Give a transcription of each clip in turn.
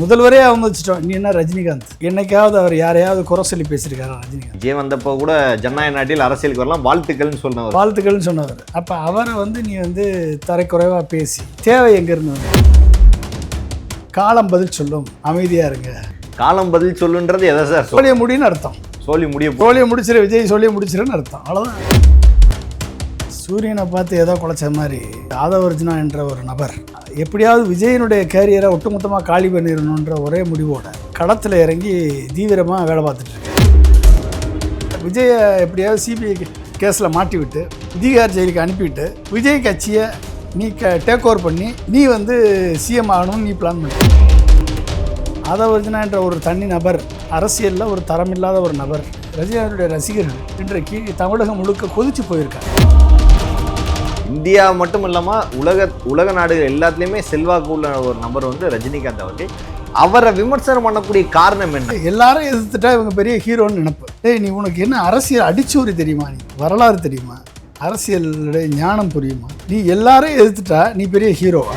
முதல்வரே அவங்க வச்சுட்டோம். நீ என்ன ரஜினிகாந்த், என்னைக்காவது அவர் யாரையாவது குறை சொல்லி பேசியிருக்காரா ரஜினிகாந்த்? விஜய் வந்தப்போ கூட ஜனநாயக நாட்டில் அரசியலுக்கு வரலாம் வாழ்த்துக்கள்னு சொன்னவர். வாழ்த்துக்கள்னு சொன்னவர். அப்போ அவரை நீ தரைக்குறைவாக பேசி தேவை எங்கேருந்து வந்து? காலம் பதில் சொல்லும், அமைதியாக இருங்க. காலம் பதில் சொல்லுன்றது எதை சார்? சொல்லிய முடியும்னு அர்த்தம். சொல்லிய முடிச்சிரு விஜய், சொல்லிய முடிச்சிருன்னு அர்த்தம், அவ்வளோதான். சூரியனை பார்த்து ஏதோ குலைச்ச மாதிரி ஆதவர்ஜுனா என்ற ஒரு நபர் எப்படியாவது விஜயனுடைய கேரியரை ஒட்டுமொத்தமாக காலி பண்ணிடணுன்ற ஒரே முடிவோட களத்தில் இறங்கி தீவிரமாக வேலை பார்த்துட்டு இருக்கு. விஜயை எப்படியாவது சிபிஐ கேஸில் மாட்டி விட்டு திகார் ஜெயிலுக்கு அனுப்பிவிட்டு விஜய் கட்சியை நீ டேக் ஓவர் பண்ணி நீ சிஎம் ஆகணும்னு நீ பிளான் பண்ணி. ஆதவர்ஜுனா என்ற ஒரு தனி நபர், அரசியலில் ஒரு தரமில்லாத ஒரு நபர், ரஜினிகாந்துடைய ரசிகர்கள் இன்றைக்கு தமிழகம் முழுக்க கொதிச்சு போயிருக்காங்க. இந்தியா மட்டும் இல்லாமல் உலக நாடுகள் எல்லாத்துலேயுமே செல்வாக்கு உள்ள ஒரு நபர் ரஜினிகாந்த் அவர்கள். அவரை விமர்சனம் பண்ணக்கூடிய காரணம் என்ன? எல்லாரும் எதிர்த்துட்டா இவங்க பெரிய ஹீரோன்னு நினைப்பு. நீ உனக்கு என்ன அரசியல் அடிச்சூரி தெரியுமா? நீ வரலாறு தெரியுமா? அரசியலுடைய ஞானம் புரியுமா? நீ எல்லாரும் எதிர்த்துட்டா நீ பெரிய ஹீரோவா?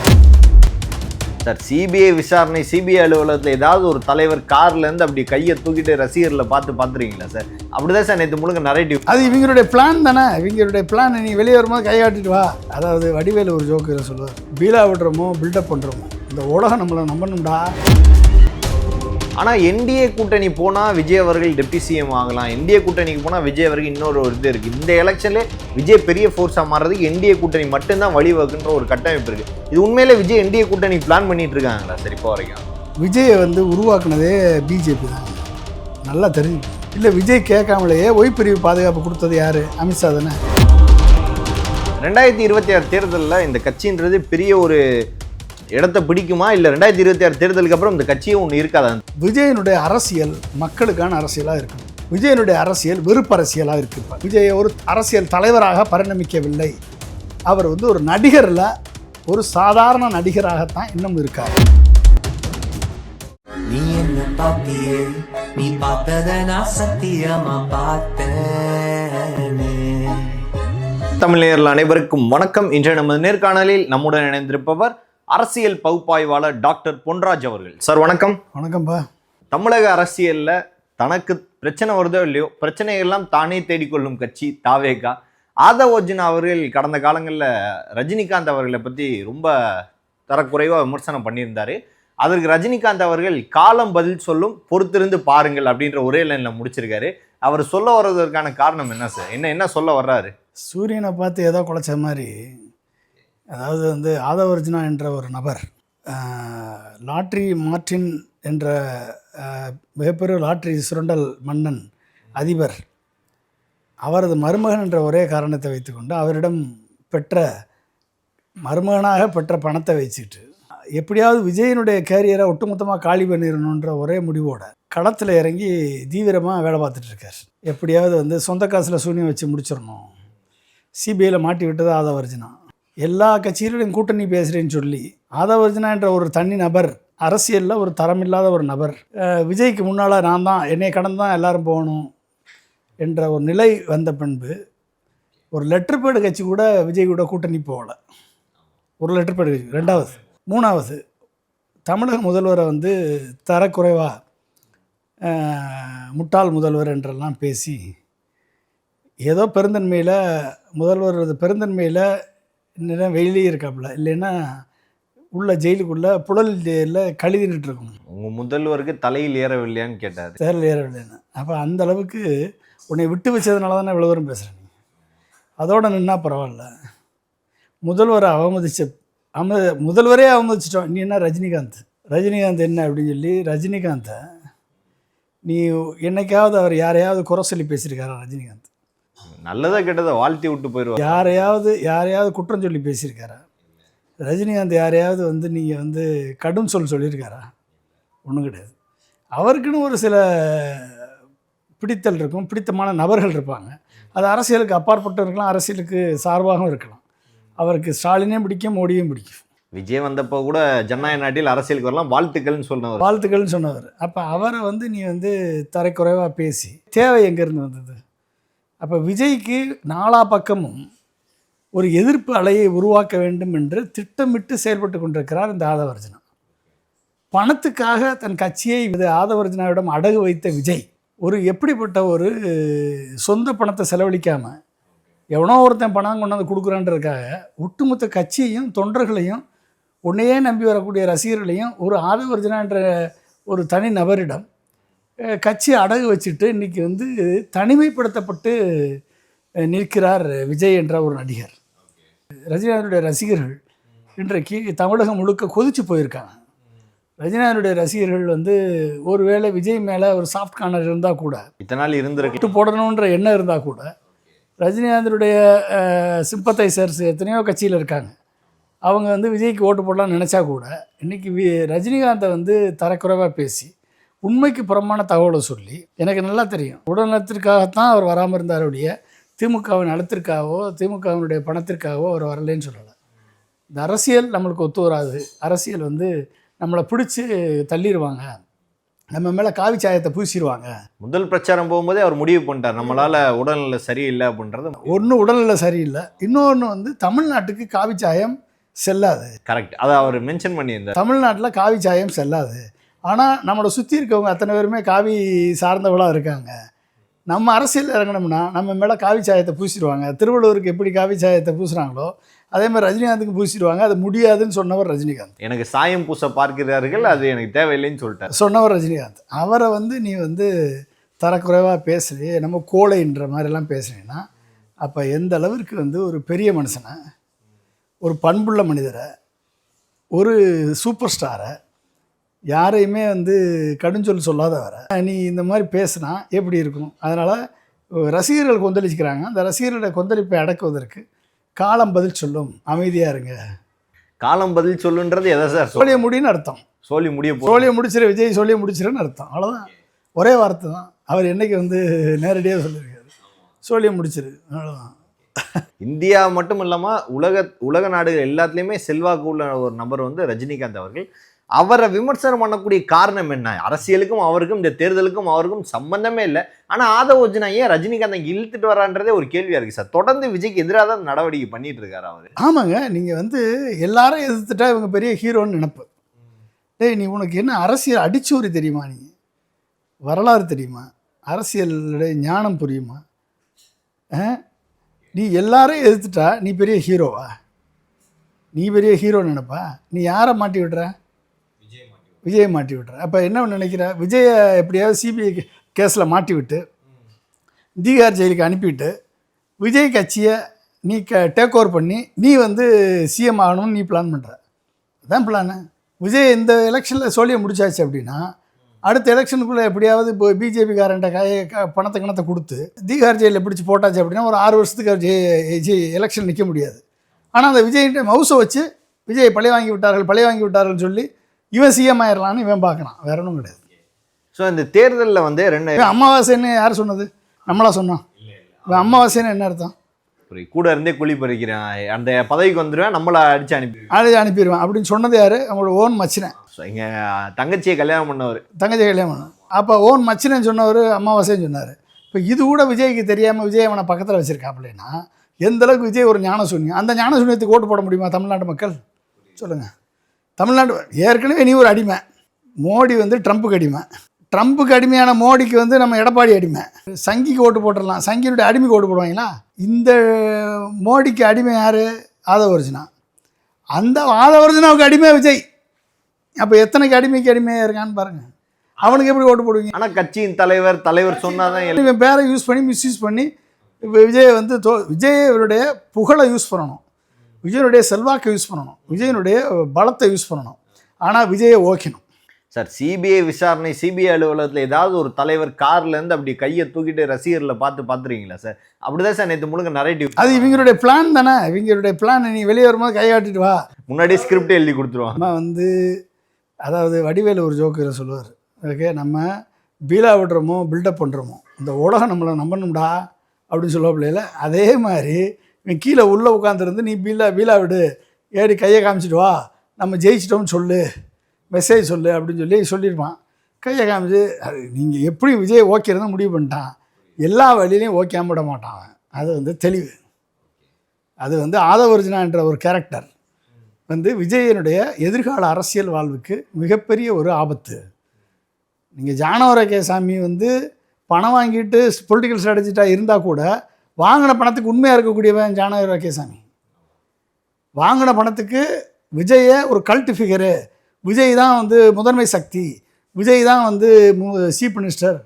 சார், சிபிஐ விசாரணை, சிபிஐ அலுவலகத்தில் ஏதாவது ஒரு தலைவர் கார்லேருந்து அப்படி கையை தூக்கிட்டு ரசிகர்களை பார்த்துருக்கீங்களா சார்? அப்படிதான் சார் நேற்று முழுக்க நரேட்டிவ். அது இவங்களுடைய பிளான் தானே. இவங்களுடைய பிளான் நீ வெளியே வரும்போது கை காட்டிட்டு வா. அதாவது வடிவேலு ஒரு ஜோக்கு சொல்லுவார், பீலா விடுறோமோ பில்டப் பண்ணுறோமோ, இந்த உலகம் நம்மளை நம்பணும்டா. ஆனால் என்டிஏ கூட்டணி போனால் விஜய் அவர்கள் டெப்டி சிஎம் ஆகலாம். என்டிஏ கூட்டணிக்கு போனால் விஜய் அவர்கள் இன்னொரு இது இருக்குது. இந்த எலெக்ஷனில் விஜய் பெரிய ஃபோர்ஸாக மாறுறதுக்கு என்டிஏ கூட்டணி மட்டும்தான் வழிவகுன்ற ஒரு கட்டமைப்பு இருக்குது. இது உண்மையிலே விஜய் என்டிஏ கூட்டணி பிளான் பண்ணிட்டு இருக்காங்களா சார் இப்போ வரைக்கும்? விஜயை உருவாக்குனதே பிஜேபி தான், நல்லா தெரிஞ்சு. இல்லை, விஜய் கேட்காமலேயே ஒய்பிரிவு பாதுகாப்பு கொடுத்தது யார்? அமித்ஷா தானே. 2026 தேர்தலில் இந்த கட்சின்றது பெரிய ஒரு இடத்தை பிடிக்குமா? இல்லை 2026 தேர்தலுக்கு அப்புறம் இந்த கட்சியும் ஒன்று இருக்காதா? விஜயனுடைய அரசியல் மக்களுக்கான அரசியலாக இருக்கும். விஜயனுடைய அரசியல் வெறுப்பு அரசியலாக இருக்கு. விஜய் ஒரு அரசியல் தலைவராக பரிணமிக்கவில்லை. அவர் ஒரு நடிகரில் ஒரு சாதாரண நடிகராகத்தான் இன்னும் இருக்கார். நீ என்ன பாத்தியே, நீ பார்த்தத நான் சத்தியமா பார்த்தேனே. தமிழ் நேயர்கள் அனைவருக்கும் வணக்கம். இன்று நமது நேர்காணலில் நம்முடன் இணைந்திருப்பவர் அரசியல் பகுப்பாய்வாளர் டாக்டர் பொன்ராஜ் அவர்கள். சார் வணக்கம். வணக்கம்பா. தமிழக அரசியல்ல தனக்கு பிரச்சனை வருதோ இல்லையோ, பிரச்சனைகள்லாம் தானே தேடிக்கொள்ளும் கட்சி தாவேகா. ஆதவர்ஜுனா அவர்கள் கடந்த காலங்களில் ரஜினிகாந்த் அவர்களை பற்றி ரொம்ப தரக்குறைவாக விமர்சனம் பண்ணியிருந்தாரு. அதற்கு ரஜினிகாந்த் அவர்கள் காலம் பதில் சொல்லும், பொறுத்திருந்து பாருங்கள் அப்படின்ற ஒரே லைனில் முடிச்சிருக்காரு. அவர் சொல்ல வர்றதற்கான காரணம் என்ன சார்? என்ன சொல்ல வர்றாரு? சூரியனை பார்த்து ஏதோ குலைச்ச மாதிரி, அதாவது ஆதவர்ஜுனா என்ற ஒரு நபர் லாட்ரி மார்டின் என்ற மிகப்பெரிய லாட்ரி சுரண்டல் மன்னன் அதிபர், அவரது மருமகன் என்ற ஒரே காரணத்தை வைத்துக்கொண்டு அவரிடம் மருமகனாக பெற்ற பணத்தை வச்சுட்டு எப்படியாவது விஜயனுடைய கேரியரை ஒட்டுமொத்தமாக காலி பண்ணிடணுன்ற ஒரே முடிவோட களத்தில் இறங்கி தீவிரமாக வேலை பார்த்துட்டு இருக்கார். எப்படியாவது சொந்த காசில் சூனியம் வச்சு முடிச்சிடணும். சிபிஐயில் மாட்டி விட்டது ஆதவர்ஜுனா. எல்லா கட்சிகளிலும் கூட்டணி பேசுகிறேன்னு சொல்லி ஆதவர்ஜுனா என்ற ஒரு தனி நபர், அரசியலில் ஒரு தரமில்லாத ஒரு நபர், விஜய்க்கு முன்னால் நான் தான், என்னை கடந்து தான் எல்லாரும் போகணும் என்ற ஒரு நிலை வந்த பின்பு ஒரு லெட்டர் பேடு கட்சி கூட விஜய் கூட கூட்டணி போகலை. ஒரு லெட்டர் பேடு கட்சி. 2வது 3வது தமிழக முதல்வரை தரக்குறைவாக முட்டாள் முதல்வர் என்றெல்லாம் பேசி ஏதோ பெருந்தன்மையில் முதல்வர் பெருந்தன்மையில் இன்னும் வெளியே இருக்காப்புல, இல்லைன்னா உள்ள ஜெயிலுக்குள்ளே புழல் ஜெயிலில் கழுதிட்டு இருக்கணும். உங்கள் முதல்வருக்கு தலையில் ஏறவில்லையான்னு கேட்டார். தலையில் ஏறவில்லைன்னு. அப்போ அந்த அளவுக்கு உன்னை விட்டு வச்சதுனால தானே இவ்வளோ தூரம் பேசுகிறேன். அதோடு நின்னா பரவாயில்ல. முதல்வரை முதல்வரே அவமதிச்சிட்டோம். நீ என்ன ரஜினிகாந்த் என்ன அப்படின்னு சொல்லி ரஜினிகாந்தை நீ என்னைக்காவது அவர் யாரையாவது குறை சொல்லி பேசியிருக்காரா? ரஜினிகாந்த் நல்லதா கெட்டதை வாழ்த்தி விட்டு போயிடுவார். யாரையாவது குற்றம் சொல்லி பேசியிருக்காரா? ரஜினிகாந்த் யாரையாவது நீங்கள் கடும் சொல்லியிருக்காரா? ஒன்றும் கிடையாது. அவருக்குன்னு ஒரு சில பிடித்தல் இருக்கும், பிடித்தமான நபர்கள் இருப்பாங்க. அது அரசியலுக்கு அப்பாற்பட்டு இருக்கலாம், அரசியலுக்கு சார்பாகவும் இருக்கலாம். அவருக்கு ஸ்டாலினையும் பிடிக்கும், மோடியும் பிடிக்கும். விஜய் வந்தப்போ கூட ஜனநாயக நாட்டில் அரசியலுக்கு வரலாம் வாழ்த்துக்கள்னு சொன்னவர். அப்போ அவரை நீ தரைக்குறைவாக பேசி தேவை எங்கேருந்து வந்தது? அப்போ விஜய்க்கு நாலா பக்கமும் ஒரு எதிர்ப்பு அலையை உருவாக்க வேண்டும் என்று திட்டமிட்டு செயல்பட்டு கொண்டிருக்கிறார் இந்த ஆதவர்ஜுனா. பணத்துக்காக தன் கட்சியை ஆதவர்ஜனாவிடம் அடகு வைத்த விஜய் எப்படிப்பட்ட ஒரு சொந்த பணத்தை செலவழிக்காமல் எவனோ ஒருத்தன் பணம் கொண்டாந்து கொடுக்குறான்றதுக்காக ஒட்டுமொத்த கட்சியையும் தொண்டர்களையும் உன்னையே நம்பி வரக்கூடிய ரசிகர்களையும் ஒரு ஆதவர்ஜனான்ற ஒரு தனி நபரிடம் கட்சி அடகு வச்சுட்டு இன்றைக்கி தனிமைப்படுத்தப்பட்டு நிற்கிறார் விஜய் என்ற ஒரு நடிகர். ரஜினிகாந்தனுடைய ரசிகர்கள் இன்றைக்கு தமிழகம் முழுக்க கொதிச்சு போயிருக்காங்க. ரஜினிகாந்தனுடைய ரசிகர்கள் ஒருவேளை விஜய் மேலே ஒரு சாஃப்ட் கார்னர் இருந்தால் கூட, இத்தனை நாள் இருந்திருக்கு போடணுன்ற எண்ணம் இருந்தால் கூட, ரஜினிகாந்தனுடைய சிம்பத்தைசர்ஸ் எத்தனையோ கட்சியில் இருக்காங்க. அவங்க விஜய்க்கு ஓட்டு போடலாம்னு நினச்சா கூட இன்றைக்கி ரஜினிகாந்தை தரக்குறைவாக பேசி உண்மைக்கு புறமான தகவலை சொல்லி, எனக்கு நல்லா தெரியும் உடல்நலத்திற்காகத்தான் அவர் வராமல் இருந்தாருடைய, திமுகவின் நலத்திற்காகவோ திமுகவினுடைய பணத்திற்காகவோ அவர் வரலன்னு சொல்லலை. இந்த அரசியல் நம்மளுக்கு ஒத்து வராது. அரசியல் நம்மளை பிடிச்சி தள்ளிடுவாங்க, நம்ம மேலே காவி சாயத்தை பூசிடுவாங்க. முதல் பிரச்சாரம் போகும்போதே அவர் முடிவு பண்ணிட்டார் நம்மளால் உடல்நிலை சரியில்லை அப்படின்றது. ஒன்று உடல்நிலை சரியில்லை, இன்னொன்று தமிழ்நாட்டுக்கு காவி சாயம் செல்லாது. கரெக்ட், அதை அவர் மென்ஷன் பண்ணியிருந்தார். தமிழ்நாட்டில் காவி சாயம் செல்லாது. ஆனால் நம்மளை சுற்றி இருக்கவங்க அத்தனை பேருமே காவி சார்ந்தவளாக இருக்காங்க. நம்ம அரசியல் இறங்கணும்னா நம்ம மேலே காவி சாயத்தை பூசிடுவாங்க. திருவள்ளுவருக்கு எப்படி காவி சாயத்தை பூசுகிறாங்களோ அதே மாதிரி ரஜினிகாந்துக்கு பூசிடுவாங்க. அது முடியாதுன்னு சொன்னவர் ரஜினிகாந்த். எனக்கு சாயம் பூச பார்க்கிறார்கள், அது எனக்கு தேவையில்லைன்னு சொல்லிட்டார் சொன்னவர் ரஜினிகாந்த். அவரை நீ தரக்குறைவாக பேசுறீ, நம்ம கோழைன்ற மாதிரிலாம் பேசுனீங்கன்னா அப்போ எந்த அளவிற்கு ஒரு பெரிய மனுஷனை, ஒரு பண்புள்ள மனிதரை, ஒரு சூப்பர் ஸ்டாரை, யாரையுமே கடுஞ்சொல் சொல்லாதவரை நீ இந்த மாதிரி பேசுனா எப்படி இருக்கும்? அதனால் ரசிகர்கள் கொந்தளிச்சுக்கிறாங்க. அந்த ரசிகர்களுடைய கொந்தளிப்பை அடக்குவதற்கு காலம் பதில் சொல்லும், அமைதியாக இருங்க. காலம் பதில் சொல்லுன்றது எதை சார்? சோழிய முடின்னு அர்த்தம். சோழிய முடிச்சிரு விஜய், சோழிய முடிச்சிருன்னு அர்த்தம். அவ்வளோதான், ஒரே வார்த்தை தான். அவர் என்னைக்கு நேரடியாக சொல்லியிருக்காரு, சோழிய முடிச்சிரு, அவ்வளோதான். இந்தியா மட்டும் இல்லாமல் உலக நாடுகள் எல்லாத்துலேயுமே செல்வாக்கு உள்ள ஒரு நபர் ரஜினிகாந்த் அவர்கள். அவரை விமர்சனம் பண்ணக்கூடிய காரணம் என்ன? அரசியலுக்கும் அவருக்கும் இந்த தேர்தலுக்கும் அவருக்கும் சம்பந்தமே இல்லை. ஆனால் ஆதவர்ஜனா ஏன் ரஜினிகாந்தை இழுத்துட்டு வரான்றதே ஒரு கேள்வியாக இருக்குது சார். தொடர்ந்து விஜய்க்கு எதிராக தான் நடவடிக்கை பண்ணிட்டு இருக்காரு அவர். ஆமாங்க, நீங்கள் எல்லாரும் எதிர்த்துட்டா இவங்க பெரிய ஹீரோன்னு நினைப்பு. டேய், நீ உனக்கு என்ன அரசியல் அடிச்சூரி தெரியுமா? நீ வரலாறு தெரியுமா? அரசியலுடைய ஞானம் புரியுமா? நீ எல்லாரையும் எதிர்த்துட்டா நீ பெரிய ஹீரோவா? நீ பெரிய ஹீரோ நினைப்பா? நீ யாரை மாட்டி விடுற? விஜயை மாட்டி விட்ற. அப்போ என்ன நினைக்கிற? விஜயை எப்படியாவது சிபிஐ கேஸில் மாட்டி விட்டு தீகார் ஜெயிலுக்கு அனுப்பிவிட்டு விஜய் கட்சியை நீ டேக் ஓவர் பண்ணி நீ சிஎம் ஆகணும்னு நீ பிளான் பண்ணுற. அதுதான் பிளானு. விஜய் இந்த எலெக்ஷனில் சோழியை முடிச்சாச்சு அப்படின்னா அடுத்த எலெக்ஷனுக்குள்ளே எப்படியாவது இப்போ பிஜேபிக்காரன்ட்ட பணத்தை கணத்தை கொடுத்து தீகார் ஜெயிலில் பிடிச்சி போட்டாச்சு அப்படின்னா ஒரு 6 வருஷத்துக்கு அவர் எலெக்ஷன் நிற்க முடியாது. ஆனால் அந்த விஜய்கிட்ட மவுசை வச்சு விஜய் பழி வாங்கி விட்டார்கள் சொல்லி இவன் சிஎம் ஆயிடலான்னு இவன் பார்க்குறான், வேற ஒன்றும் கிடையாது. ஸோ இந்த தேர்தலில் 2 அமாவாசைன்னு யார் சொன்னது? நம்மளா சொன்னோம்? இவன் அமாவாசைன்னு என்ன அர்த்தம்? கூட இருந்தே குழி பறிக்கிறேன், அந்த பதவிக்கு வந்துடுவேன், நம்மளை அடிச்சு அனுப்பிடுவேன் அப்படின்னு சொன்னது யார்? அவங்களோட ஓன் மச்சினை. எங்கள் தங்கச்சியை கல்யாணம் பண்ணவர். அப்போ ஓன் மச்சினன்னு சொன்னவர் அமாவாசைன்னு சொன்னார். இப்போ இது கூட விஜய்க்கு தெரியாமல் விஜய் அவனை பக்கத்தில் வச்சுருக்காப்பில்லைன்னா எந்த அளவுக்கு விஜய் ஒரு ஞான சூன்யம். அந்த ஞான சூன்யத்துக்கு ஓட்டு போட முடியுமா தமிழ்நாட்டு மக்கள்? சொல்லுங்கள். தமிழ்நாடு ஏற்கனவே நீ ஒரு அடிமை. மோடி ட்ரம்ப்புக்கு அடிமை. ட்ரம்ப்புக்கு அடிமையான மோடிக்கு நம்ம எடப்பாடி அடிமை. சங்கிக்கு ஓட்டு போட்டுடலாம், சங்கியினுடைய அடிமைக்கு ஓட்டு போடுவாங்களா? இந்த மோடிக்கு அடிமை யார்? ஆதவர்ஜனா. அந்த ஆதவர்ஜனாவுக்கு அடிமை விஜய். அப்போ எத்தனைக்கு அடிமையாக இருக்கான்னு பாருங்கள். அவனுக்கு எப்படி ஓட்டு போடுவீங்க? ஆனால் கட்சியின் தலைவர் சொன்னாதான் இவன் பேரை யூஸ் பண்ணி மிஸ்யூஸ் பண்ணி இப்போ விஜய் விஜயனுடைய புகழை யூஸ் பண்ணணும், விஜயனுடைய செல்வாக்கை யூஸ் பண்ணணும், விஜயனுடைய பலத்தை யூஸ் பண்ணணும். ஆனால் விஜயை ஓக்கணும் சார். சிபிஐ விசாரணை, சிபிஐ அலுவலகத்தில் ஏதாவது ஒரு தலைவர் கார்லேருந்து அப்படி கையை தூக்கிட்டு ரசிகர்களை பார்த்துருக்கீங்களா சார்? அப்படிதான் சார் நேற்று முழுக்க நரேட்டிவ். அது இவங்களுடைய பிளான் தானே. இவங்களுடைய பிளான் நீ வெளியே வரும்போது கை காட்டிட்டு வா, முன்னாடியே ஸ்கிரிப்ட் எழுதி கொடுத்துருவான். நம்ம அதாவது வடிவேலு ஒரு ஜோக்கு சொல்லுவார். ஓகே, நம்ம பீலா விடுறோமோ பில்டப் பண்ணுறோமோ இந்த உலகம் நம்மளை நம்பணும்டா அப்படின்னு சொல்லுவாப்பில்ல. அதே மாதிரி இவன் கீழே உள்ளே உட்காந்துருந்து நீ பீலா விடு, ஏறி கையை காமிச்சிட்டு வா, நம்ம ஜெயிச்சிட்டோம்னு சொல்லு, மெசேஜ் சொல்லு அப்படின்னு சொல்லியிருப்பான். கையை காமிச்சு அது நீங்கள் எப்படி விஜய் ஓகேறதை முடிவு பண்ணிட்டான். எல்லா வழியிலையும் ஓகேம விட மாட்டான். அது தெளிவு. அது ஆதவர்ஜனா என்ற ஒரு கேரக்டர் வந்து விஜயனுடைய எதிர்கால அரசியல் வாழ்வுக்கு மிகப்பெரிய ஒரு ஆபத்து. நீங்கள் ஜானவரகேசாமி வந்து பணம் வாங்கிட்டு பொலிட்டிக்கல் ஸ்ட்ராட்டஜிஸ்டாக இருந்தால் கூட வாங்கின பணத்துக்கு உண்மையாக இருக்கக்கூடியவன் ஜானவரகேசாமி. வாங்கின பணத்துக்கு விஜயை ஒரு கல்ட் ஃபிகரு, விஜய் தான் வந்து முதன்மை சக்தி, விஜய் தான் வந்து சீஃப் மினிஸ்டர்,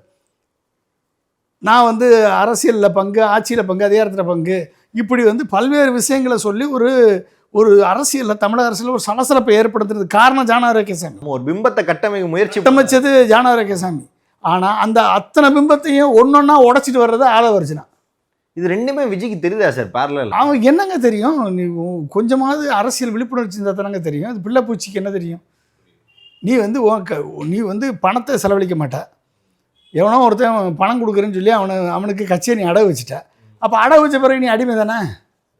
நான் வந்து அரசியலில் பங்கு, ஆட்சியில் பங்கு, அதிகாரத்தில் பங்கு, இப்படி வந்து பல்வேறு விஷயங்களை சொல்லி ஒரு அரசியலில் தமிழக அரசியலில் ஒரு சலசலப்பை ஏற்படுத்துறது காரணம் ஜானவரகேசாமி. ஒரு பிம்பத்தை கட்டமைக்க முயற்சி கட்டமைச்சது ஜானவரகேசாமி. ஆனால் அந்த அத்தனை பிம்பத்தையும் ஒன்றொன்னா உடச்சிட்டு வர்றது ஆதவர்ஜுனா. இது ரெண்டுமே விஜய்க்கு தெரியுதா சார் பேரலல்? அவனுக்கு என்னங்க தெரியும்? நீ கொஞ்சமாவது அரசியல் விழிப்புணர்ச்சி இருந்தால் தானங்க தெரியும். அது பிள்ளை பூச்சிக்கு என்ன தெரியும்? நீ வந்து பணத்தை செலவழிக்க மாட்ட. எவனோ ஒருத்தன் பணம் கொடுக்குறேன்னு சொல்லி அவனுக்கு கட்சியை நீ அடகு வச்சுட்ட. அப்போ அடகு வச்ச பிறகு நீ அடிமை தானே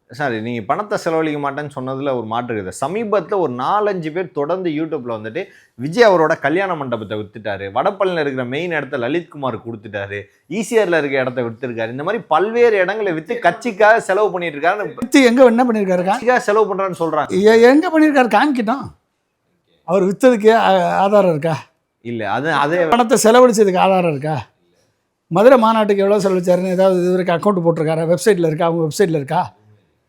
சார். நீங்கள் பணத்தை செலவழிக்க மாட்டேன்னு சொன்னதில் ஒரு மாற்று இருக்குது. சமீபத்தில் ஒரு 4-5 பேர் தொடர்ந்து யூடியூப்பில் வந்துட்டு விஜய் அவரோட கல்யாண மண்டபத்தை விற்றுட்டாரு, வடப்பள்ளியில் இருக்கிற மெயின் இடத்த லலித்குமார் கொடுத்துட்டாரு, ஈசிஆரில் இருக்க இடத்த விற்றுருக்காரு, இந்த மாதிரி பல்வேறு இடங்களை விற்று கட்சிக்காக செலவு பண்ணிட்டு இருக்காரு. விற்று எங்கே என்ன பண்ணியிருக்காரு? கட்சிக்காக செலவு பண்ணுறான்னு சொல்கிறாங்க. எங்கே பண்ணியிருக்காரு காமிக்கிட்டோம். அவர் விற்றதுக்கு ஆதாரம் இருக்கா? இல்லை. அதே பணத்தை செலவழிச்சதுக்கு ஆதாரம் இருக்கா? மதுரை மாநாட்டுக்கு எவ்வளோ செலவழிச்சாருன்னு ஏதாவது இது வரைக்கும் அக்கௌண்ட் போட்டிருக்காரா? வெப்சைட்டில் இருக்கா? அவங்க வெப்சைட்டில் இருக்கா?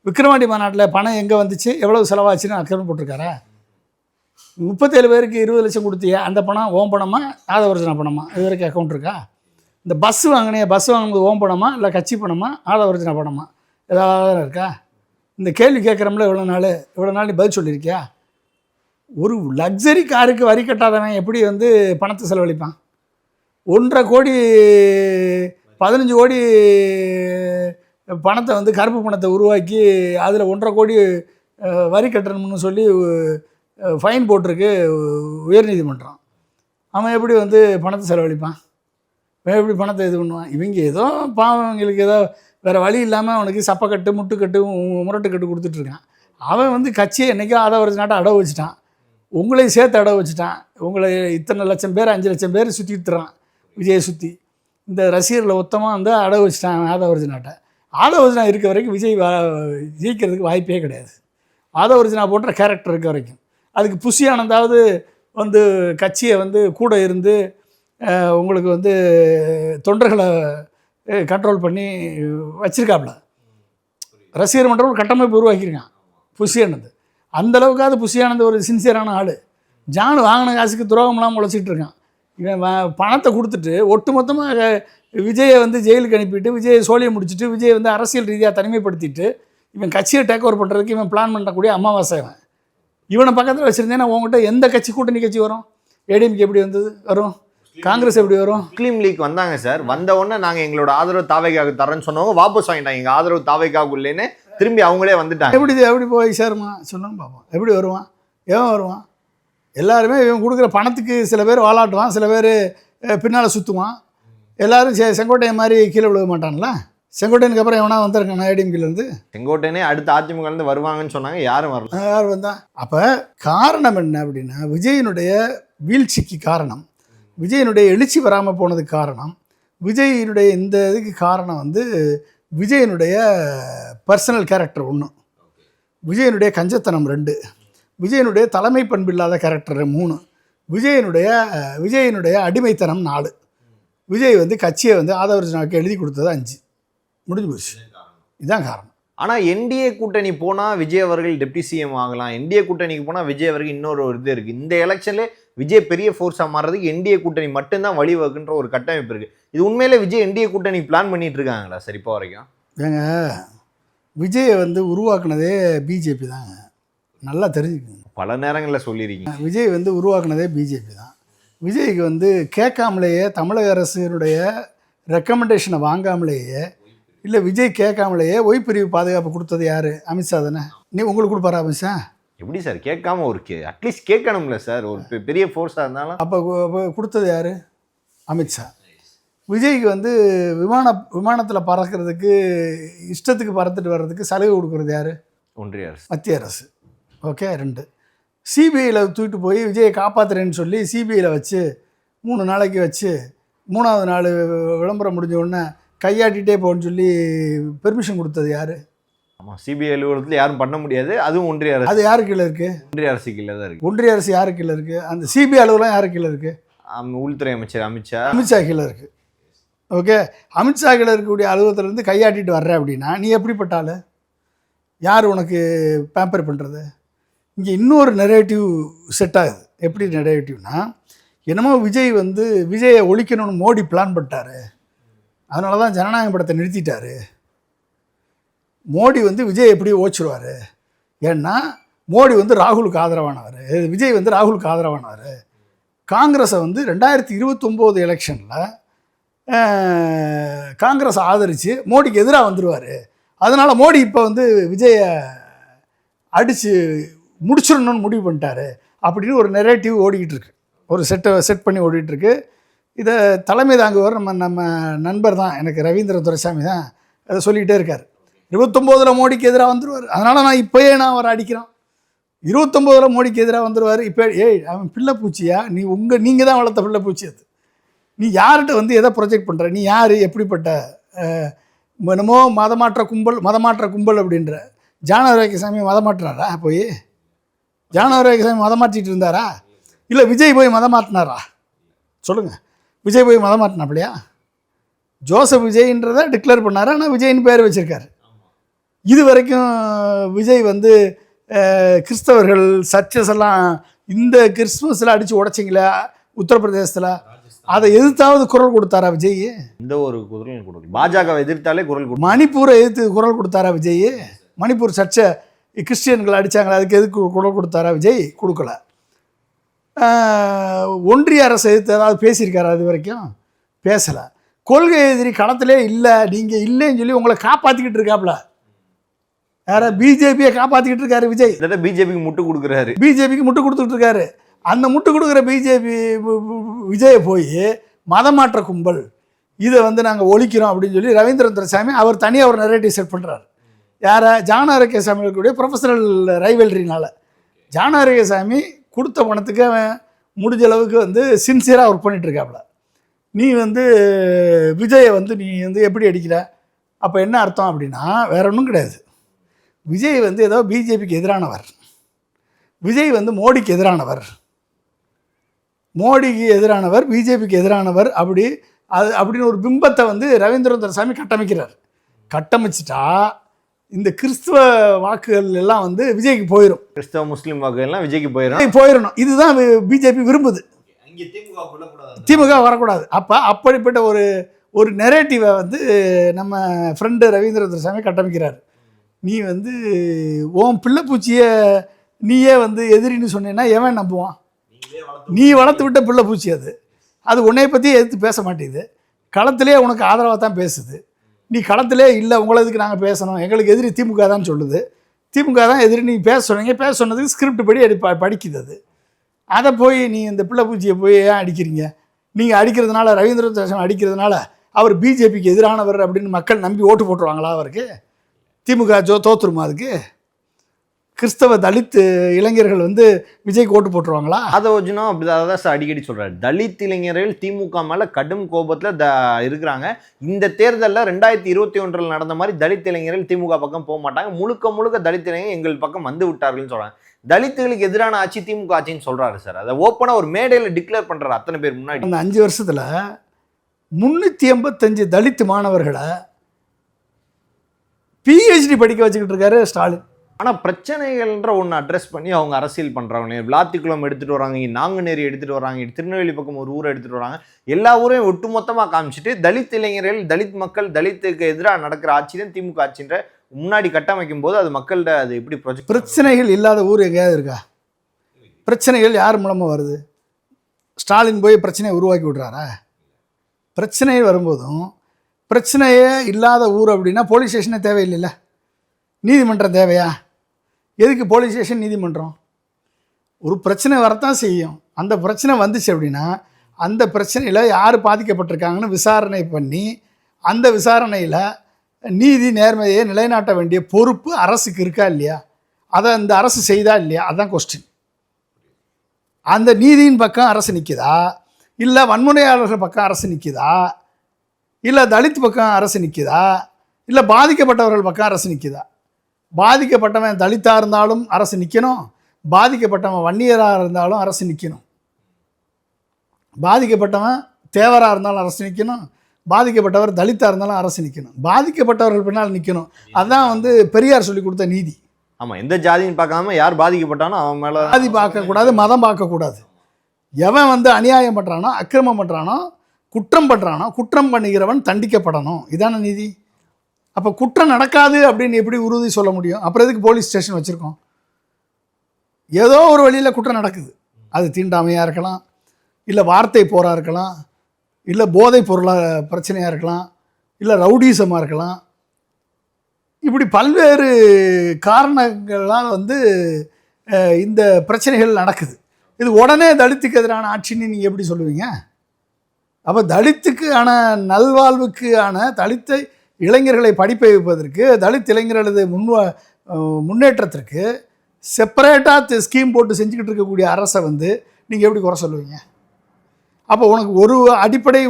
விக்ரவாண்டி மாநாட்டில் பணம் எங்கே வந்துச்சு, எவ்வளோ செலவாச்சுன்னு அக்கௌண்ட் போட்டிருக்காரா? 37 பேருக்கு 20 லட்சம் கொடுத்தியா, அந்த பணம் ஓம் பணமா ஆதவர்ஜுனா பணமா? இது வரைக்கும் அக்கௌண்ட் இருக்கா? இந்த பஸ் வாங்கினது ஓம் பணமா இல்லை கட்சி பணமா ஆதவர்ஜுனா பணமா? ஏதாவது இருக்கா? இந்த கேள்வி கேட்குறோம்ல, இவ்வளோ நாள் நீ பதில் சொல்லியிருக்கியா? ஒரு லக்ஸரி காருக்கு வரி கட்டாதவன் எப்படி வந்து பணத்தை செலவழிப்பான்? 1.5 கோடி 15 கோடி பணத்தை வந்து கருப்பு பணத்தை உருவாக்கி அதில் 1.5 கோடி வரி கட்டணும்னு சொல்லி ஃபைன் போட்டிருக்கு உயர்நீதிமன்றம். அவன் எப்படி வந்து பணத்தை செலவழிப்பான்? எப்படி பணத்தை இது பண்ணுவான்? இவங்க ஏதோ பாவங்களுக்கு ஏதோ வேறு வழி இல்லாமல் அவனுக்கு சப்பக்கட்டு முட்டுக்கட்டு முரட்டுக்கட்டு கொடுத்துட்ருக்கான். அவன் வந்து கட்சியை என்றைக்கோ ஆதவர்ஜுனாட்ட அடவு வச்சுட்டான், உங்களையும் சேர்த்து அடவு வச்சுட்டான். உங்களை இத்தனை லட்சம் பேர் 5 லட்சம் பேர் சுற்றிட்டுறான் விஜயை சுற்றி. இந்த ரசிகர்களை மொத்தமாக வந்து அடவு வச்சுட்டான் ஆதவர்ஜுனாட்ட. ஆதவர்ஜுனா இருக்க வரைக்கும் விஜய் ஜெயிக்கிறதுக்கு வாய்ப்பே கிடையாது. ஆதவர்ஜுனா போன்ற கேரக்டர் இருக்க வரைக்கும். அதுக்கு புஷி ஆனந்தாவது வந்து கட்சியை வந்து கூட இருந்து உங்களுக்கு வந்து தொண்டர்களை கண்ட்ரோல் பண்ணி வச்சுருக்காப்புல. ரசிகர் மன்றம் ஒரு கட்டமைப்பு உருவாக்கியிருக்கான் புஷி ஆனந்த். அந்தளவுக்காவது புஷி ஆனந்த் ஒரு சின்சியரான ஆள். ஜான் வாங்கின காசுக்கு துரோகம்லாம் உழைச்சிட்டு இருக்கான். இவன் பணத்தை கொடுத்துட்டு ஒட்டுமொத்தமாக விஜயை வந்து ஜெயிலுக்கு அனுப்பிட்டு, விஜயை சோழியை முடிச்சுட்டு, விஜயை வந்து அரசியல் ரீதியாக தனிமைப்படுத்திட்டு இவன் கட்சியை டேக் ஓவர் பண்ணுறதுக்கு இவன் பிளான் பண்ணக்கூடிய அமாவாசை. இவனை பக்கத்தில் வச்சுருந்தேன்னா உங்கள்கிட்ட எந்த கட்சி கூட்டணி கட்சி வரும்? ஏடிஎம்கே எப்படி வரும்? காங்கிரஸ் எப்படி வரும்? முஸ்லீம் லீக் வந்தாங்க சார். வந்த உடனே நாங்கள் எங்களோட ஆதரவு தாவேக்காவுக்கு தரேன்னு சொன்னவங்க வாபஸ் வாங்கிட்டாங்க. எங்கள் ஆதரவு தாவேக்காவுக்கு இல்லைன்னு திரும்பி அவங்களே வந்துட்டாங்க. எப்படி போய் சேருமா சொல்லுங்க பார்ப்போம். எப்படி வருவான்? எவன் வருவான்? எல்லாருமே இவன் கொடுக்குற பணத்துக்கு சில பேர் வாலாட்டுவான், சில பேர் பின்னால் சுற்றுவான். எல்லோரும் செங்கோட்டையன் மாதிரி கீழே விழுக மாட்டான்ல. செங்கோட்டையனுக்கு அப்புறம் எவனா வந்திருக்கானா ஏடிஎம்கேலேருந்து? செங்கோட்டையனே அடுத்த அதிமுகலேருந்து வருவாங்கன்னு சொன்னாங்க. யாரும் வரல. யார் வந்தா? அப்போ காரணம் என்ன அப்படின்னா, விஜயினுடைய வீழ்ச்சிக்கு காரணம், விஜயினுடைய எழுச்சி வராமல் போனதுக்கு காரணம், விஜயினுடைய இந்த இதுக்கு காரணம் வந்து விஜயினுடைய பர்சனல் கேரக்டர் 1, விஜயினுடைய கஞ்சத்தனம் 2, விஜயனுடைய தலைமை பண்பு இல்லாத கேரக்டர் 3, விஜயனுடைய அடிமைத்தனம் 4. விஜய் வந்து கட்சியை வந்து ஆதவர்ஜுனாவுக்கு எழுதி கொடுத்தது 5. முடிஞ்சு போச்சு. இதுதான் காரணம். ஆனால் என்டிஏ கூட்டணி போனால் விஜய் அவர்கள் டெப்டி சிஎம் ஆகலாம், என்டிஏ கூட்டணிக்கு போனால் விஜய் அவர்கள் இன்னொரு இது இருக்குது. இந்த எலெக்ஷன்லேயே விஜய் பெரிய ஃபோர்ஸாக மாறுறதுக்கு என்டிஏ கூட்டணி மட்டும்தான் வழிவகுன்ற ஒரு கட்டமைப்பு இருக்குது. இது உண்மையிலே விஜய் என்டிஏ கூட்டணி பிளான் பண்ணிட்டு இருக்காங்களா சார் இப்போ வரைக்கும்? ஏங்க, விஜயை வந்து உருவாக்குனதே பிஜேபி தாங்க. நல்லா தெரிஞ்சுக்கோங்க. பல நேரங்களில் சொல்லியிருக்கீங்க. விஜய் வந்து உருவாக்குனதே பிஜேபி தான். விஜய்க்கு வந்து கேட்காமலேயே, தமிழக அரசினுடைய ரெக்கமெண்டேஷனை வாங்காமலேயே, இல்லை விஜய் கேட்காமலேயே ஒய்பிரிவு பாதுகாப்பு கொடுத்தது யார்? அமித்ஷா தானே. உங்களுக்கு கொடுப்பாரா அமித்ஷா? எப்படி சார் கேட்காம அட்லீஸ்ட் கேட்கணும்ல சார், ஒரு பெரிய ஃபோர்ஸாக இருந்தாலும். அப்போ கொடுத்தது யார்? அமித்ஷா. விஜய்க்கு வந்து விமானத்தில் பறக்கிறதுக்கு, இஷ்டத்துக்கு பறந்துட்டு வர்றதுக்கு சலுகை கொடுக்குறது யார்? ஒன்றிய அரசு, மத்திய அரசு. ஓகே. 2, சிபிஐயில் தூக்கிட்டு போய் விஜயை காப்பாற்றுறேன்னு சொல்லி சிபிஐயில் வச்சு 3 நாளைக்கு வச்சு 3ஆவது நாள் விளம்பரம் முடிஞ்ச உடனே கையாட்டிகிட்டே போகணுன்னு சொல்லி பெர்மிஷன் கொடுத்தது யார்? ஆமாம், சிபிஐ அலுவலகத்தில் யாரும் பண்ண முடியாது. அதுவும் ஒன்றிய அரசு. அது யாரு கீழே இருக்குது? ஒன்றிய அரசு கீழே தான் இருக்குது. ஒன்றிய அரசு யாரு கீழே இருக்குது? அந்த சிபிஐ அலுவலகம் யாரு கீழே இருக்குது? உள்துறை அமைச்சர் அமித்ஷா. அமித்ஷா கீழே இருக்குது. ஓகே, அமித்ஷா கீழே இருக்கக்கூடிய அலுவலகத்திலேருந்து கையாட்டிட்டு வர்ற அப்படின்னா நீ எப்படிப்பட்ட ஆள்? யார் உனக்கு பேம்பர் பண்ணுறது? இங்கே இன்னொரு நெரேட்டிவ் செட் ஆகுது. எப்படி நெரேட்டிவ்னா, என்னமோ விஜய் வந்து விஜயை ஒழிக்கணும்னு மோடி பிளான் பண்ணிட்டாரு, அதனால தான் ஜனநாயக படத்தை நிறுத்திட்டாரு. மோடி வந்து விஜய் எப்படி ஓச்சிருவார்? ஏன்னா மோடி வந்து ராகுலுக்கு ஆதரவானவர், விஜய் வந்து ராகுலுக்கு ஆதரவானவர். காங்கிரஸை வந்து 2029 எலெக்ஷனில் காங்கிரஸ் ஆதரித்து மோடிக்கு எதிராக வந்துடுவார். அதனால் மோடி இப்போ வந்து விஜயை அடித்து முடிச்சிடணும்னு முடிவு பண்ணிட்டாரு அப்படின்னு ஒரு நெரேட்டிவ் ஓடிக்கிட்டு இருக்கு. ஒரு செட் பண்ணி ஓடிட்டுருக்கு. இதை தலைமை தாங்குவார் நம்ம நண்பர் தான், எனக்கு ரவீந்திர துரைசாமி தான் அதை சொல்லிக்கிட்டே இருக்கார். 29 மோடிக்கு எதிராக வந்துடுவார், அதனால் நான் இப்போயே நான் அவரை அடிக்கிறோம். 29 மோடிக்கு எதிராக வந்துடுவார். இப்போ அவன் பிள்ளை பூச்சியா? நீங்கள் தான் வளர்த்த பிள்ளை பூச்சி அது. நீ யார்கிட்ட வந்து எதை ப்ரொஜெக்ட் பண்ணுற? நீ யார்? எப்படிப்பட்ட என்னமோ மதமாற்ற கும்பல் அப்படின்ற. ஜானகிசாமி மதமாற்றினாரா? போய் ஜானகிசாமி மதமாற்றிட்டு இருந்தாரா? இல்லை விஜய் போய் மதமாற்றினாரா? சொல்லுங்கள். விஜய் போய் மதமாற்றினாப்பிலையா? ஜோசப் விஜய்ன்றதை டிக்ளேர் பண்ணார், ஆனால் விஜய்னு பேர் வச்சுருக்காரு. இது வரைக்கும் விஜய் வந்து கிறிஸ்தவர்கள் சர்ச்சஸ் எல்லாம் இந்த கிறிஸ்மஸில் அடித்து உடைச்சிங்களா உத்தரப்பிரதேசத்தில், அதை எதிர்த்தாவது குரல் கொடுத்தாரா விஜய்? இந்த ஒரு குரல் கொடுக்கல. பாஜக எதிர்த்தாலே குரல் கொடுக்கும். மணிப்பூரை எதிர்த்து குரல் கொடுத்தாரா விஜய்? மணிப்பூர் சர்ச்சை கிறிஸ்டியன்கள் அடித்தாங்களா, அதுக்கு எதுக்கு குரல் கொடுத்தாரா விஜய்? கொடுக்கல. ஒன்றிய அரசு எதிர்த்து ஏதாவது பேசியிருக்காரா? அது வரைக்கும் பேசலை. கொள்கை எதிரி களத்திலே இல்லை, நீங்கள் இல்லைன்னு சொல்லி உங்களை காப்பாற்றிக்கிட்டு இருக்காப்புல. யார? பிஜேபியை காப்பாற்றிக்கிட்டு இருக்காரு விஜய். பிஜேபிக்கு முட்டு கொடுக்குறாரு. பிஜேபிக்கு முட்டு கொடுத்துட்டு இருக்காரு. அந்த முட்டு கொடுக்குற பிஜேபி விஜயை போய் மதமாற்ற கும்பல் இதை வந்து நாங்கள் ஒழிக்கிறோம் அப்படின்னு சொல்லி ரவீந்திரன் துரைசாமி அவர் தனியாக ஒரு நெரேட்டிவ் செட் பண்ணுறாரு. யாரை? ஜானகிசாமிகளுடைய ப்ரொஃபஷனல் ரைவல்ரினால். ஜானகிசாமி கொடுத்த பணத்துக்கு அவன் முடிஞ்ச அளவுக்கு வந்து சின்சியராக ஒர்க் பண்ணிகிட்ருக்காப்புல. நீ வந்து விஜயை வந்து நீ வந்து எப்படி அடிக்கிற? அப்போ என்ன அர்த்தம் அப்படின்னா வேற ஒன்றும் கிடையாது. விஜய் வந்து ஏதோ பிஜேபிக்கு எதிரானவர், விஜய் வந்து மோடிக்கு எதிரானவர், மோடிக்கு எதிரானவர், பிஜேபிக்கு எதிரானவர், அப்படின்னு ஒரு பிம்பத்தை வந்து ரவீந்திர துரைசாமி கட்டமைக்கிறார். கட்டமைச்சிட்டா இந்த கிறிஸ்துவ வாக்குகள் எல்லாம் வந்து விஜய்க்கு போயிடும். கிறிஸ்தவ முஸ்லீம் வாக்குகள் எல்லாம் விஜய்க்கு போயிடணும். இதுதான் பிஜேபி விரும்புது. திமுக வரக்கூடாது. அப்போ அப்படிப்பட்ட ஒரு நெரேட்டிவை வந்து நம்ம ஃப்ரெண்டு ரவீந்திர துரைசாமி கட்டமைக்கிறார். நீ வந்து ஓம் பிள்ளை பூச்சியை நீயே வந்து எதிரின்னு சொன்னீங்கன்னா எவன் நம்புவான்? நீ வளர்த்து விட்ட பிள்ளை பூச்சி அது உன்னைய பற்றியே எதிர்த்து பேச மாட்டேங்குது. களத்திலே உனக்கு ஆதரவாக தான் பேசுது. நீ களத்திலே இல்லை, உங்களதுக்கு நாங்கள் பேசணும், எங்களுக்கு எதிரி திமுக தான் சொல்லுது, திமுக தான் எதிரி நீ பேச சொன்னதுக்கு ஸ்கிரிப்ட் படி படிக்குது. அதை போய் நீ இந்த பிள்ளை பூச்சியை போய் ஏன் அடிக்கிறீங்க? நீங்கள் அடிக்கிறதுனால, ரவீந்திர துரைசாமி அடிக்கிறதுனால அவர் பிஜேபிக்கு எதிரானவர் அப்படின்னு மக்கள் நம்பி ஓட்டு போட்டுருவாங்களா? அவருக்கு திமுக தோத்துருமா? அதுக்கு கிறிஸ்தவ தலித் இளைஞர்கள் வந்து விஜய்க்கு ஓட்டு போட்டுருவாங்களா? அதை வச்சுனா அப்படிதான் சார் அடிக்கடி சொல்கிறார். தலித் இளைஞர்கள் திமுக மேலே கடும் கோபத்தில் இருக்கிறாங்க. இந்த தேர்தலில் 2021 நடந்த மாதிரி தலித் இளைஞர்கள் திமுக பக்கம் போக மாட்டாங்க, முழுக்க தலித் இளைஞர்கள் எங்கள் பக்கம் வந்து விட்டார்கள்னு சொல்கிறாங்க. தலித்துகளுக்கு எதிரான ஆட்சி திமுக ஆட்சின்னு சொல்கிறாரு சார். அதை ஓப்பனாக ஒரு மேடையில் டிக்ளேர் பண்ணுறாரு அத்தனை பேர் முன்னாடி. அந்த 5 வருஷத்தில் 385 தலித் மாணவர்களை பிஹெச்டி படிக்க வச்சுக்கிட்டு இருக்காரு ஸ்டாலின். ஆனால் பிரச்சனைகள்ன்ற ஒன்று அட்ரஸ் பண்ணி அவங்க அரசியல் பண்ணுறாங்க. விளாத்திக்குளம் எடுத்துகிட்டு வராங்க, நாங்குநேரி எடுத்துகிட்டு வராங்க, திருநெல்வேலி பக்கம் ஒரு ஊரை எடுத்துகிட்டு வராங்க. எல்லா ஊரையும் ஒட்டுமொத்தமாக காமிச்சிட்டு தலித் இளைஞர்கள், தலித் மக்கள், தலித்துக்கு எதிராக நடக்கிற ஆட்சி தான் திமுக ஆட்சின்ற முன்னாடி கட்டமைக்கும் போது அது மக்கள்கிட்ட அது எப்படி பிரச்சனைகள் இல்லாத ஊர் எங்கேயாவது இருக்கா? பிரச்சனைகள் யார் மூலமாக வருது? ஸ்டாலின் போய் பிரச்சனையை உருவாக்கி விடுறாரா? பிரச்சனை வரும்போதும் பிரச்சனையே இல்லாத ஊர் அப்படின்னா போலீஸ் ஸ்டேஷனே தேவையில்லைல்ல, நீதிமன்றம் தேவையா? எதுக்கு போலீஸ் ஸ்டேஷன், நீதிமன்றம்? ஒரு பிரச்சனை வரத்தான் செய்யும். அந்த பிரச்சனை வந்துச்சு அப்படின்னா அந்த பிரச்சனையில் யார் பாதிக்கப்பட்டிருக்காங்கன்னு விசாரணை பண்ணி அந்த விசாரணையில் நீதி நேர்மையை நிலைநாட்ட வேண்டிய பொறுப்பு அரசுக்கு இருக்கா இல்லையா? அதை அந்த அரசு செய்தா இல்லையா? அதுதான் கொஸ்டின். அந்த நீதியின் பக்கம் அரசு நிற்குதா, இல்லை வன்முறையாளர்கள் பக்கம் அரசு நிற்குதா, இல்லை தலித் பக்கம் அரசு நிற்குதா, இல்லை பாதிக்கப்பட்டவர்கள் பக்கம் அரசு நிற்குதா? பாதிக்கப்பட்டவன் தலித்தாக இருந்தாலும் அரசு நிற்கணும், பாதிக்கப்பட்டவன் வன்னியராக இருந்தாலும் அரசு நிற்கணும், பாதிக்கப்பட்டவன் தேவராக இருந்தாலும் அரசு நிற்கணும், பாதிக்கப்பட்டவர் தலித்தாக இருந்தாலும் அரசு நிற்கணும், பாதிக்கப்பட்டவர்கள் பின்னால் நிற்கணும். அதுதான் வந்து பெரியார் சொல்லி கொடுத்த நீதி. ஆமாம், எந்த ஜாதின்னு பார்க்காம யார் பாதிக்கப்பட்டானோ அவன் மேலே ஜாதி பார்க்கக்கூடாது, மதம் பார்க்கக்கூடாது. எவன் வந்து அநியாயம் பண்ணுறானோ, அக்கிரமம் பண்ணுறானோ, குற்றம் பண்ணுறானோ, குற்றம் பண்ணுகிறவன் தண்டிக்கப்படணும். இதான நீதி. அப்போ குற்றம் நடக்காது அப்படின்னு எப்படி உறுதி சொல்ல முடியும்? அப்புறம் எதுக்கு போலீஸ் ஸ்டேஷன் வச்சுருக்கோம்? ஏதோ ஒரு வழியில் குற்றம் நடக்குது. அது தீண்டாமையாக இருக்கலாம், இல்லை வார்த்தை போராக இருக்கலாம், இல்லை போதைப் பொருளாக பிரச்சனையாக இருக்கலாம், இல்லை ரவுடிசமாக இருக்கலாம். இப்படி பல்வேறு காரணங்களால் வந்து இந்த பிரச்சனைகள் நடக்குது. இது உடனே தலித்துக்கு எதிரான ஆட்சின்னு நீங்கள் எப்படி சொல்லுவீங்க? அப்போ தலித்துக்கான நல்வாழ்வுக்கான தலித்தை இளைஞர்களை படிப்பை வைப்பதற்கு, தலித் இளைஞர்களது முன்னேற்றத்திற்கு செப்பரேட்டாக ஸ்கீம் போட்டு செஞ்சுக்கிட்டு இருக்கக்கூடிய அரசை வந்து நீங்கள் எப்படி குறை சொல்லுவீங்க? அப்போ உனக்கு ஒரு அடிப்படை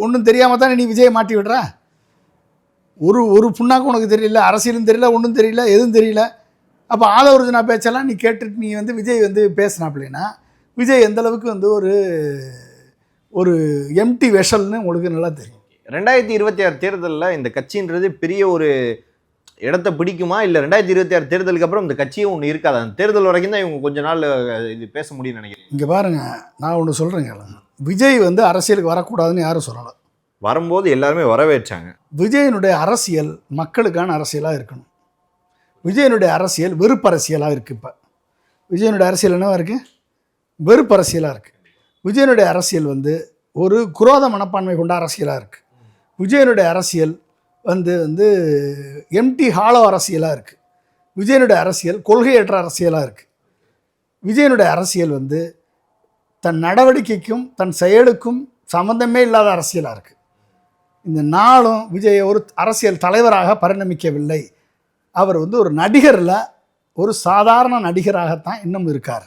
ஒன்றும் தெரியாமல் தானே நீ விஜயை மாட்டி விடுற. ஒரு புண்ணாக்கும் உனக்கு தெரியல, அரசியலும் தெரியல, ஒன்றும் தெரியல, எதுவும் தெரியல. அப்போ ஆதவர்ஜுனா பேச்செல்லாம் நீ கேட்டுட்டு நீ வந்து விஜய் வந்து பேசினாப்பில்லைன்னா விஜய் எந்தளவுக்கு வந்து ஒரு எம்டி வெஷல்னு உங்களுக்கு நல்லா தெரியும். 2026 தேர்தலில் இந்த கட்சின்றது பெரிய ஒரு இடத்த பிடிக்குமா, இல்லை 2026 தேர்தலுக்கு அப்புறம் இந்த கட்சியும் ஒன்று இருக்காது? அந்த தேர்தல் வரைக்கும் தான் இவங்க கொஞ்ச நாள் இது பேச முடியும்னு நினைக்கிறேன். இங்கே பாருங்கள், நான் ஒன்று சொல்கிறேங்க, விஜய் வந்து அரசியலுக்கு வரக்கூடாதுன்னு யாரும் சொல்லலை. வரும்போது எல்லாருமே வரவேற்றாங்க. விஜயனுடைய அரசியல் மக்களுக்கான அரசியலாக இருக்கணும். விஜயனுடைய அரசியல் வெறுப்பு அரசியலாக இருக்குது. இப்போ விஜயனுடைய அரசியல் என்னவா இருக்குது? வெறுப்பு அரசியலாக இருக்குது. விஜயனுடைய அரசியல் வந்து ஒரு குரோத மனப்பான்மை கொண்ட அரசியலாக இருக்குது. விஜயனுடைய அரசியல் வந்து எம்டி ஹாலோ அரசியலாக இருக்குது. விஜயனுடைய அரசியல் கொள்கையற்ற அரசியலாக இருக்குது. விஜயனுடைய அரசியல் வந்து தன் நடவடிக்கைக்கும் தன் செயலுக்கும் சம்மந்தமே இல்லாத அரசியலாக இருக்குது. இந்த நாளும் விஜயை ஒரு அரசியல் தலைவராக பரிணமிக்கவில்லை. அவர் வந்து ஒரு நடிகரில் ஒரு சாதாரண நடிகராகத்தான் இன்னும் இருக்கார்.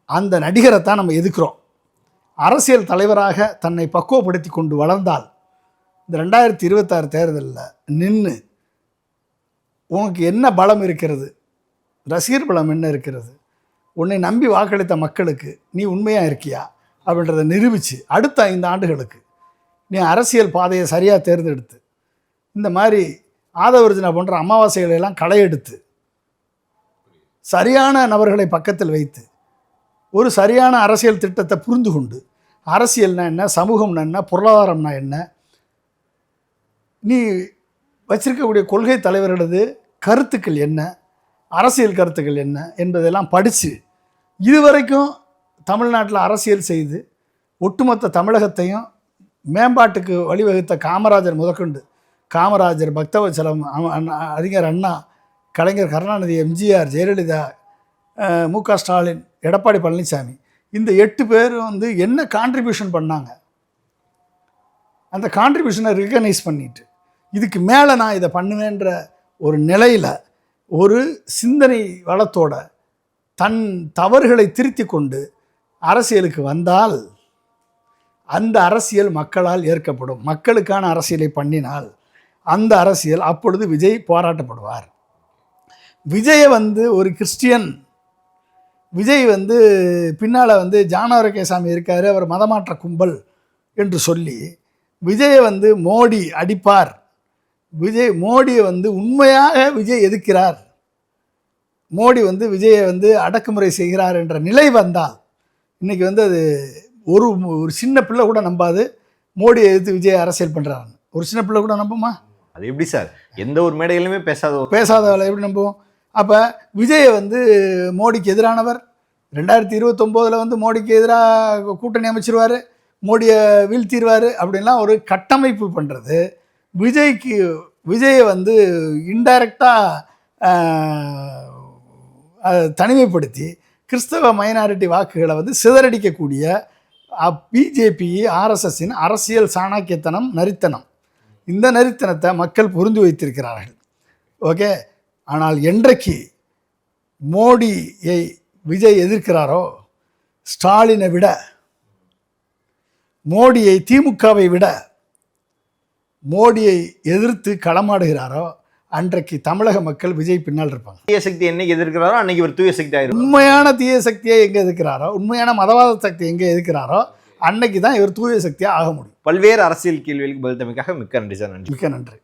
அந்த நடிகரைத்தான் நம்ம எதிர்க்கிறோம். அரசியல் தலைவராக தன்னை பக்குவப்படுத்தி கொண்டு வளர்ந்தால் இந்த 2026 தேர்தலில் நின்று உனக்கு என்ன பலம் இருக்கிறது, ரசிகர் பலம் என்ன இருக்கிறது, உன்னை நம்பி வாக்களித்த மக்களுக்கு நீ உண்மையாக இருக்கியா அப்படின்றத நிரூபித்து அடுத்த 5 ஆண்டுகளுக்கு நீ அரசியல் பாதையை சரியாக தேர்ந்தெடுத்து இந்த மாதிரி ஆதவர்ஜுனா போன்ற அமாவாசைகளை எல்லாம் களையெடுத்து சரியான நபர்களை பக்கத்தில் வைத்து ஒரு சரியான அரசியல் திட்டத்தை புரிந்து கொண்டு அரசியல்னா என்ன, சமூகம்னா என்ன, பொருளாதாரம்னா என்ன, நீ வச்சிருக்கக்கூடிய கொள்கை தலைவர்களது கருத்துக்கள் என்ன, அரசியல் கருத்துக்கள் என்ன என்பதெல்லாம் படித்து இதுவரைக்கும் தமிழ்நாட்டில் அரசியல் செய்து ஒட்டுமொத்த தமிழகத்தையும் மேம்பாட்டுக்கு வழிவகுத்த காமராஜர் முதற்கொண்டு, காமராஜர், பக்தவச்சலம், அறிஞர் அண்ணா, கலைஞர் கருணாநிதி, எம்ஜிஆர், ஜெயலலிதா, மு.க. ஸ்டாலின், எடப்பாடி பழனிசாமி, இந்த 8 பேர் வந்து என்ன கான்ட்ரிபியூஷன் பண்ணாங்க, அந்த கான்ட்ரிபியூஷனை ரெகனைஸ் பண்ணிட்டு இதுக்கு மேலே நான் இதை பண்ணுவேன்ற ஒரு நிலையில் ஒரு சிந்தனை வளத்தோட தன் தவறுகளை திருத்தி கொண்டு அரசியலுக்கு வந்தால் அந்த அரசியல் மக்களால் ஏற்கப்படும். மக்களுக்கான அரசியலை பண்ணினால் அந்த அரசியல் அப்பொழுது விஜய் பாராட்டப்படுவார். விஜய் வந்து ஒரு கிறிஸ்டியன், விஜய் வந்து பின்னால் வந்து ஜானவரகேசாமி இருக்கார், அவர் மதமாற்ற கும்பல் என்று சொல்லி விஜயை வந்து மோடி அடிப்பார், மோடியை வந்து உண்மையாக விஜய் எதிர்க்கிறார், மோடி வந்து விஜயை வந்து அடக்குமுறை செய்கிறார் என்ற நிலை வந்தால் இன்றைக்கி வந்து அது ஒரு சின்ன பிள்ளை கூட நம்பாது மோடியை எதிர்த்து விஜய் அரசியல் பண்ணுறாரு. ஒரு சின்ன பிள்ளை கூட நம்புமா? அது எப்படி சார்? எந்த ஒரு மேடையிலுமே பேசாதவளை எப்படி நம்புவோம்? அப்போ விஜயை வந்து மோடிக்கு எதிரானவர். 2029 வந்து மோடிக்கு எதிராக கூட்டணி அமைச்சிருவார், மோடியை வீழ்த்திடுவார் அப்படின்லாம் ஒரு கட்டமைப்பு பண்ணுறது விஜயை வந்து இன்டைரக்டாக தனிமைப்படுத்தி கிறிஸ்தவ மைனாரிட்டி வாக்குகளை வந்து சிதறடிக்கக்கூடிய பிஜேபி, ஆர்எஸ்எஸ்ஸின் அரசியல் சாணக்கியத்தனம், நரித்தனம். இந்த நரித்தனத்தை மக்கள் புரிந்து வைத்திருக்கிறார்கள். ஓகே. ஆனால் என்றைக்கு மோடியை விஜய் எதிர்க்கிறாரோ, ஸ்டாலினை விட, மோடியை திமுகவை விட மோடியை எதிர்த்து களமாடுகிறாரோ அன்றைக்கு தமிழக மக்கள் விஜய் பின்னால் இருப்பாங்க. தீய சக்தி என்னைக்கு எதிர்க்கிறாரோ அன்னைக்கு இவர் தூய சக்தி ஆயிரும். உண்மையான தீய சக்தியை எங்கே எதிர்க்கிறாரோ, உண்மையான மதவாத சக்தி எங்கே எதிர்க்கிறாரோ அன்னைக்கு தான் இவர் தூய சக்தியாக ஆக முடியும். பல்வேறு அரசியல் கேள்விகளுக்கு பதில் தமைக்காக மிக்க நன்றி சார். நன்றி. மிக்க நன்றி.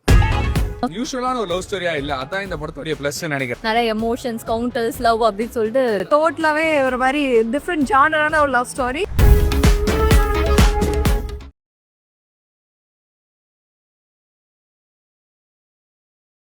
யூசுவலான ஒரு லவ் ஸ்டோரியா இல்ல, அதான் இந்த படத்துடைய பிளஸ் நினைக்கிறேன். நிறைய எமோஷன்ஸ், கவுண்டர்ஸ், லவ் அப்படின்னு சொல்லிட்டு டோட்டலாவே ஒரு மாதிரி டிஃப்ரெண்ட் ஜானரான ஒரு லவ் ஸ்டோரி.